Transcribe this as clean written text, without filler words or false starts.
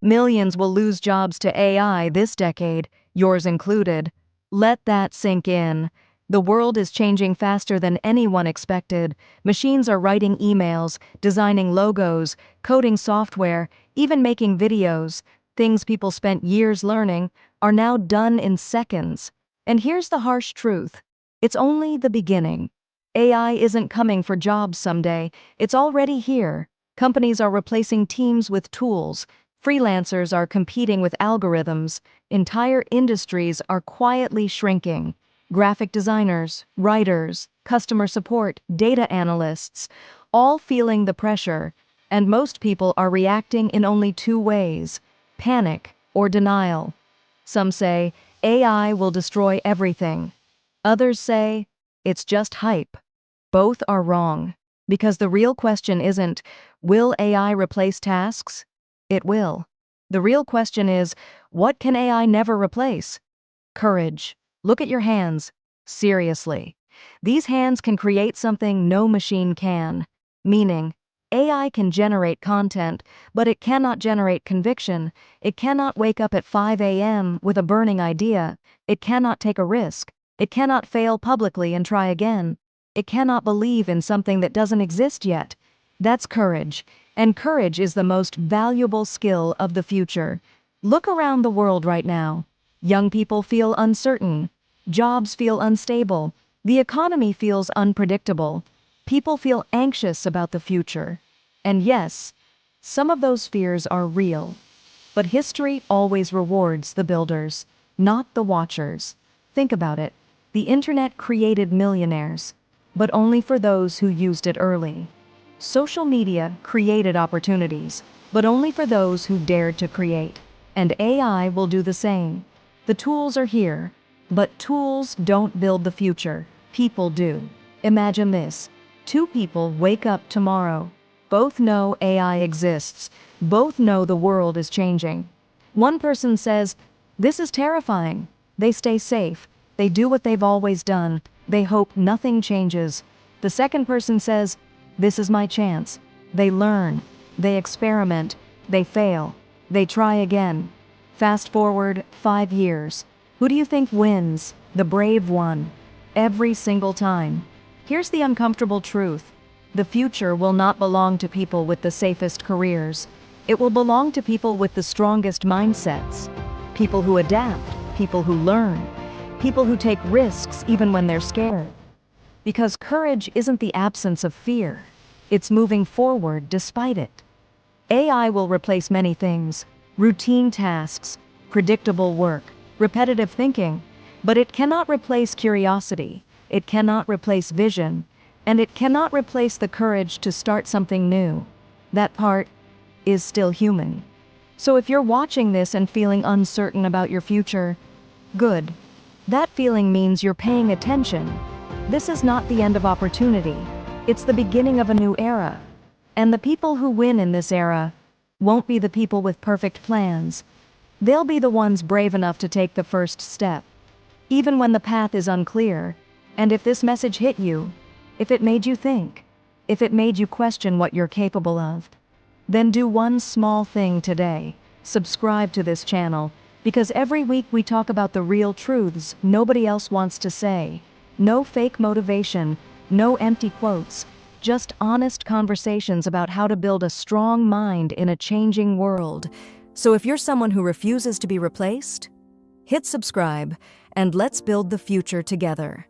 Millions will lose jobs to AI this decade, yours included. Let that sink in. The world is changing faster than anyone expected. Machines are writing emails, designing logos, coding software, even making videos. Things people spent years learning are now done in seconds. And here's the harsh truth. It's only the beginning. AI isn't coming for jobs someday. It's already here. Companies are replacing teams with tools. Freelancers are competing with algorithms. Entire industries are quietly shrinking. Graphic designers, writers, customer support, data analysts, all feeling the pressure. And most people are reacting in only two ways: panic or denial. Some say AI will destroy everything. Others say it's just hype. Both are wrong. Because the real question isn't, will AI replace tasks? It will. The real question is, what can AI never replace? Courage. Look at your hands. Seriously. These hands can create something no machine can. Meaning, AI can generate content, but it cannot generate conviction. It cannot wake up at 5 a.m. with a burning idea. It cannot take a risk. It cannot fail publicly and try again. It cannot believe in something that doesn't exist yet. That's courage. And courage is the most valuable skill of the future. Look around the world right now. Young people feel uncertain. Jobs feel unstable. The economy feels unpredictable. People feel anxious about the future. And yes, some of those fears are real. But history always rewards the builders, not the watchers. Think about it. The internet created millionaires, but only for those who used it early. Social media created opportunities, but only for those who dared to create. And AI will do the same. The tools are here, but tools don't build the future. People do. Imagine this. Two people wake up tomorrow. Both know AI exists. Both know the world is changing. One person says, "This is terrifying." They stay safe. They do what they've always done. They hope nothing changes. The second person says, "This is my chance." They learn. They experiment. They fail. They try again. Fast forward 5 years. Who do you think wins? The brave one. Every single time. Here's the uncomfortable truth. The future will not belong to people with the safest careers. It will belong to people with the strongest mindsets. People who adapt. People who learn. People who take risks even when they're scared. Because courage isn't the absence of fear. It's moving forward despite it. AI will replace many things: routine tasks, predictable work, repetitive thinking. But it cannot replace curiosity. It cannot replace vision. And it cannot replace the courage to start something new. That part is still human. So if you're watching this and feeling uncertain about your future, good. That feeling means you're paying attention. This is not the end of opportunity. It's the beginning of a new era. And the people who win in this era won't be the people with perfect plans. They'll be the ones brave enough to take the first step, even when the path is unclear. And if this message hit you, if it made you think, if it made you question what you're capable of, then do one small thing today. Subscribe to this channel, because every week we talk about the real truths nobody else wants to say. No fake motivation, no empty quotes, just honest conversations about how to build a strong mind in a changing world. So if you're someone who refuses to be replaced, hit subscribe and let's build the future together.